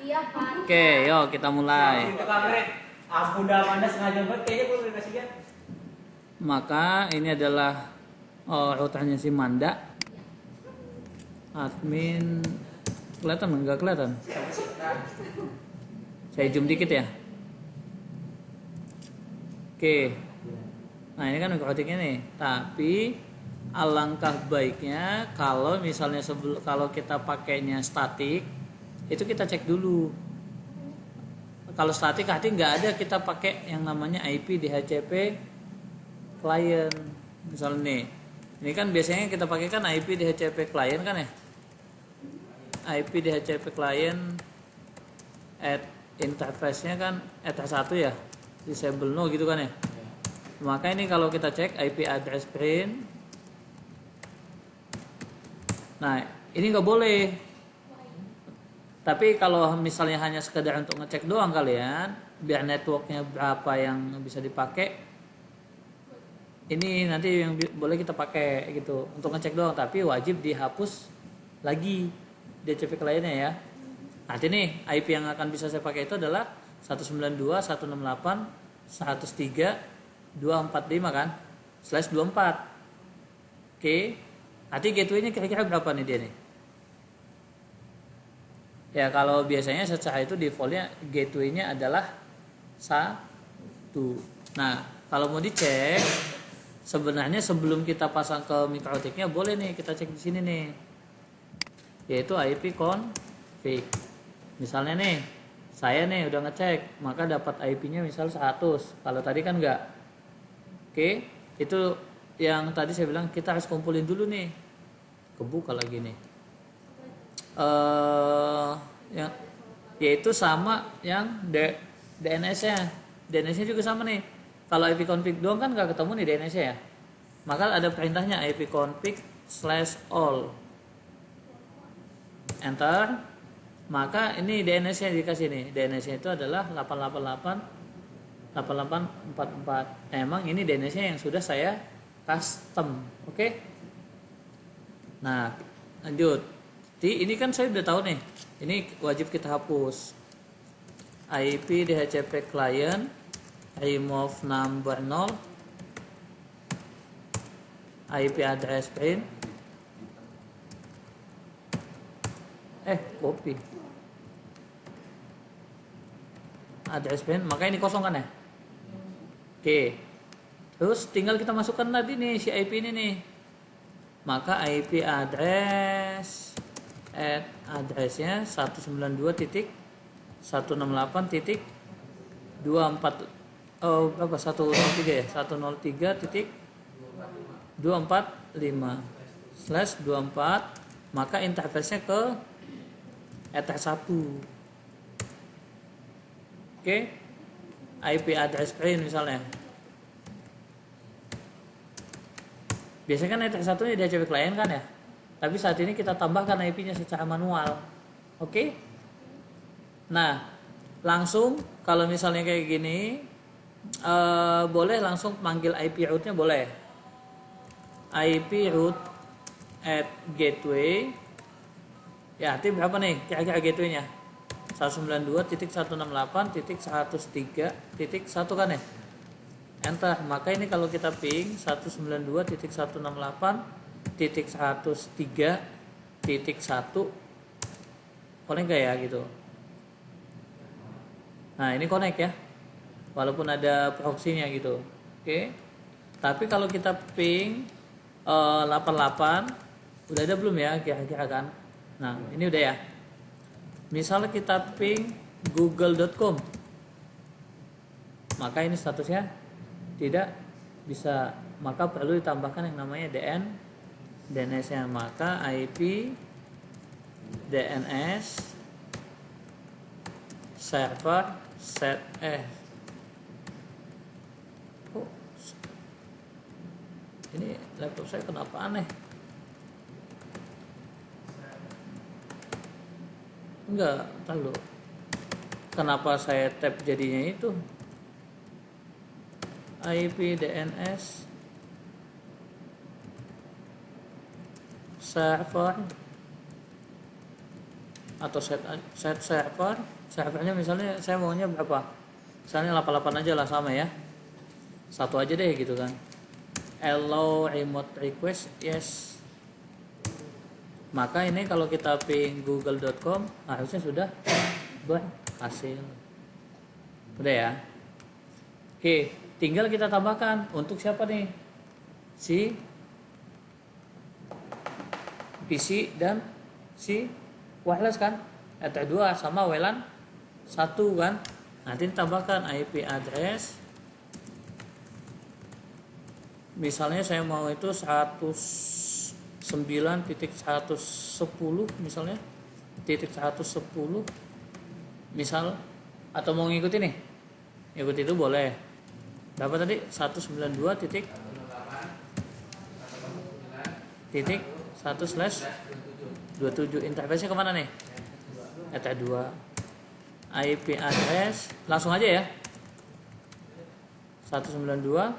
Iya, Pak. Oke, yuk kita mulai. Aku udah mana sengaja banget kayaknya gue kasih lihat. Maka ini adalah routernya si Manda. Admin kelihatan nggak kelihatan? Saya zoom dikit ya. Oke. Nah ini kan mikrotiknya nih. Tapi alangkah baiknya kalau misalnya kalau kita pakainya statik, itu kita cek dulu. Kalau statik hati nggak ada, kita pakai yang namanya IP DHCP client. Misalnya nih, ini kan biasanya kita pakai kan IP DHCP client kan ya. IP DHCP client at interface-nya kan @1 ya, disable no gitu kan ya. Maka ini kalau kita cek IP address print, nah ini nggak boleh. Tapi kalau misalnya hanya sekedar untuk ngecek doang kalian, biar networknya berapa yang bisa dipakai, ini nanti yang boleh kita pakai gitu untuk ngecek doang. Tapi wajib dihapus lagi DHCP kliennya ya. Nanti nih IP yang akan bisa saya pakai itu adalah 192.168.103.245 kan, /24. Oke, nanti gateway-nya kira-kira berapa nih dia nih? Ya kalau biasanya secara itu defaultnya gateway-nya adalah 1. Nah kalau mau dicek, sebenarnya sebelum kita pasang ke mikrotiknya boleh nih kita cek di sini nih, yaitu IP config. Misalnya nih saya nih udah ngecek, maka dapat IP-nya misal 100. Kalau tadi kan enggak. Oke, itu yang tadi saya bilang kita harus kumpulin dulu nih. Kebuka lagi nih. Ya, yaitu sama yang DNS-nya. DNS-nya juga sama nih. Kalau IP config doang kan nggak ketemu nih DNS-nya ya. Maka ada perintahnya IP config/all. Enter. Maka ini DNS-nya dikasih nih. DNS-nya itu adalah 888.8844. Emang ini DNS-nya yang sudah saya custom. Oke? Nah, lanjut. Ini kan saya udah tahu nih. Ini wajib kita hapus. IP DHCP client remove number 0, IP address print. Copy. Address print, maka ini kosong kan ya? Oke. Terus tinggal kita masukkan tadi nih si IP ini nih. Maka IP address addressnya 192.168.24 103.245/24, maka interface-nya ke @1. Oke. IP address print misalnya. Biasanya kan @1 nya DHCP client kan ya. Tapi saat ini kita tambahkan IP-nya secara manual. Oke? Nah, langsung kalau misalnya kayak gini, boleh langsung panggil IP root-nya boleh. IP root at gateway. Ya, arti berapa nih kira-kira gateway-nya? 192.168.103.1 kan ya? Enter. Maka ini kalau kita ping 192.168.103.1 connect gak ya gitu. Nah ini connect ya, walaupun ada proxy-nya gitu. Oke. Tapi kalau kita ping 88 udah ada belum ya kira-kira kan? Nah ini udah ya. Misalnya kita ping google.com, maka ini statusnya tidak bisa, maka perlu ditambahkan yang namanya DNS-nya. Maka IP DNS server set ini laptop saya kenapa aneh? Enggak, tahu kenapa saya tap jadinya itu. IP DNS server atau set servernya misalnya saya maunya berapa, misalnya 88 aja lah, sama ya, satu aja deh gitu kan. Allow remote request, yes. Maka ini kalau kita ping google.com harusnya sudah berhasil. Udah ya. Oke, tinggal kita tambahkan untuk siapa nih, si PC dan si wireless kan, ETH2 sama WLAN 1 kan. Nanti tambahkan IP address. Misalnya saya mau itu 109.110 misalnya, titik 110 misal, atau mau ngikutin nih, ngikutin itu boleh. Berapa tadi? 192 titik 1/27. Interface-nya kemana nih? ETH2. IP address langsung aja ya, 192.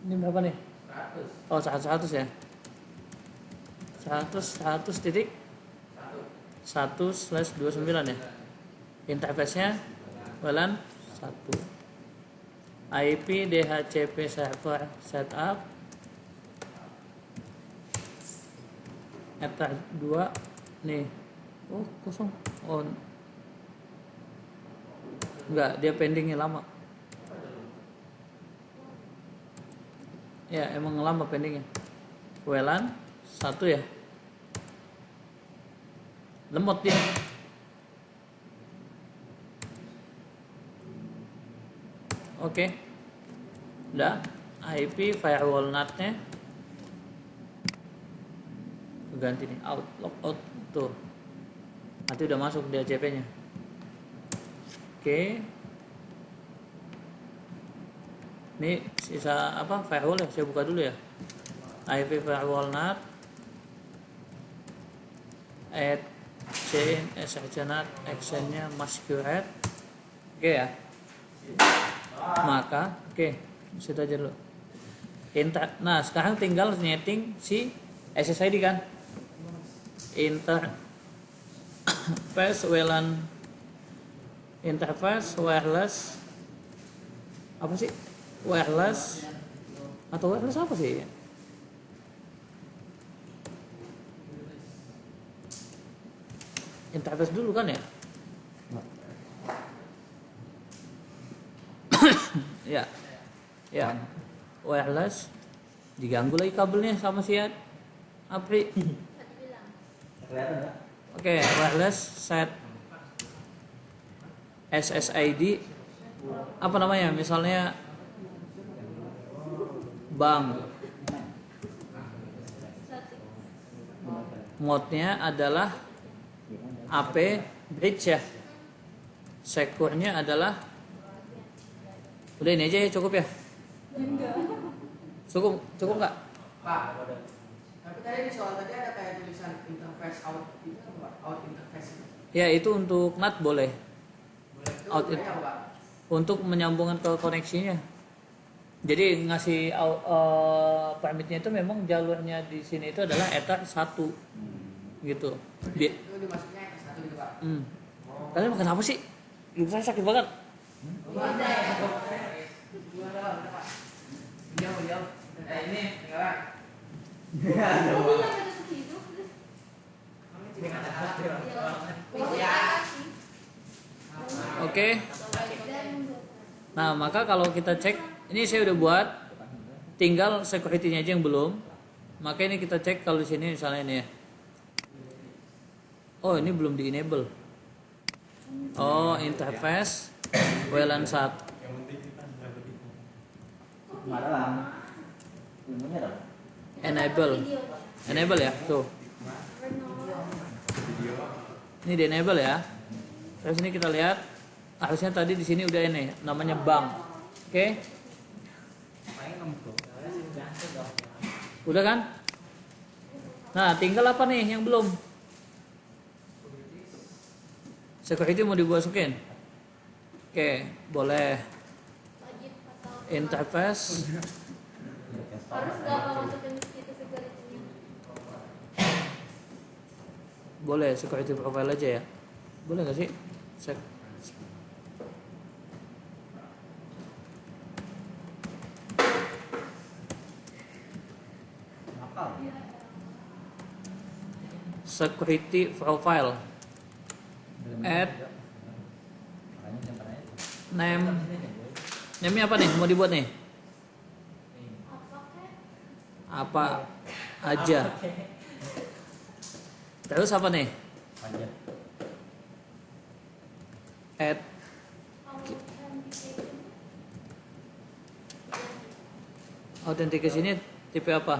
Ini berapa nih? Oh 100 ya, 100 titik 1/29 ya. Interface-nya WLAN 1. IP DHCP server setup ETH2 nih. Oh kosong, oh enggak, dia pendingnya lama ya, emang lama pendingnya. WLAN 1 ya, lemot dia. Oke. Udah. IP firewall NAT-nya ganti nih, out, logout tuh. Nanti udah masuk DHCP-nya. Oke. Ini sisa apa? Firewall ya. Saya buka dulu ya. IP firewall NAT add chain SSH NAT actionnya masquerade. Oke ya. Maka oke, situ aja dulu. Nah, sekarang tinggal nyeting si SSID kan. Interface WLAN, interface wireless apa sih? Wireless atau wireless apa sih? Interface dulu kan ya? Ya. Ya. Wireless. Diganggu lagi kabelnya sama si Apri. Oke, wireless set SSID apa namanya? Misalnya bank. Mode-nya adalah AP bridge ya. Secure-nya adalah udah ini aja ya, cukup ya? Cukup nggak? Pak, tapi tadi di soal tadi ada kayak tulisan interface out, itu apa? Out interface itu. Ya itu untuk NAT boleh. Boleh itu Out gunanya apa? Untuk menyambungkan ke koneksinya. Jadi ngasih permitnya itu memang jalurnya di sini itu adalah Ether 1 gitu. Itu dimasuknya yang satu gitu Pak. Kalian makan apa sih? Ibu saya sakit banget. Gimana Pak? Jauh. Ini enggak. Oke. Nah, maka kalau kita cek, ini saya udah buat, tinggal security-nya aja yang belum. Maka ini kita cek kalau di sini misalnya ini ya. Oh, ini belum di-enable. Oh, interface WLAN 1. Enable ya, tuh. Ini di enable ya. Terus ini kita lihat, harusnya tadi di sini udah ini, namanya bank. Oke. Udah kan? Nah, tinggal apa nih yang belum? Security mau dimasukin? Oke, boleh. Interface. Harus nggak masukin situ security-nya? Boleh security profile aja ya. Boleh nggak sih? Nakal. Security profile. Add name. Name-nya apa nih? Mau dibuat nih? Apa aja. Terus apa nih? Aja. Add authentication ini tipe apa?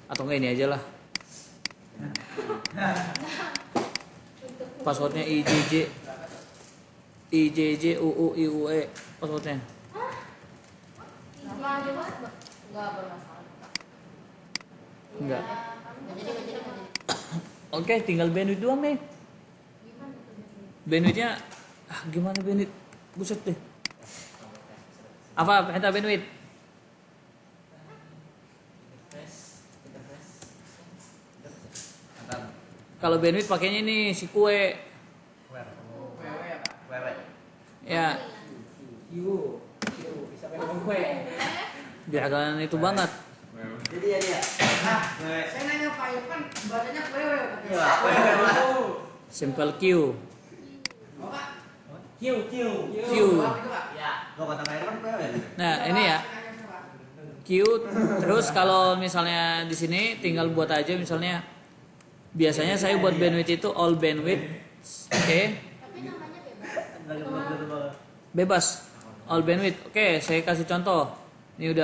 Atau enggak ini aja lah. Passwordnya IJJ UUIUE passwordnya. Enggak bermasalah. Enggak. Nggak jadi. Oke, tinggal bandwidth doang nih. Bandwidthnya gimana bandwidth? Buset deh. Apa perintah bandwidth? Kalau bandwidth pakainya ini si kue. WW ya Pak? Wewe. Ya, Bisa main kue. jangan itu banget. Jadi ya dia. Nah, Saya nanya Pak Irfan, bacanya WW Iya, katanya. wewe. Simple Q. Oh Pak? Q. Q. Oh, itu Pak? Ya, gua kata main kan wewe. Nah, ini ya. Q. Terus kalau misalnya di sini tinggal buat aja misalnya biasanya saya buat bandwidth itu all bandwidth. Oke. Tapi namanya bebas. Bebas. All bandwidth. Oke, saya kasih contoh. Ini udah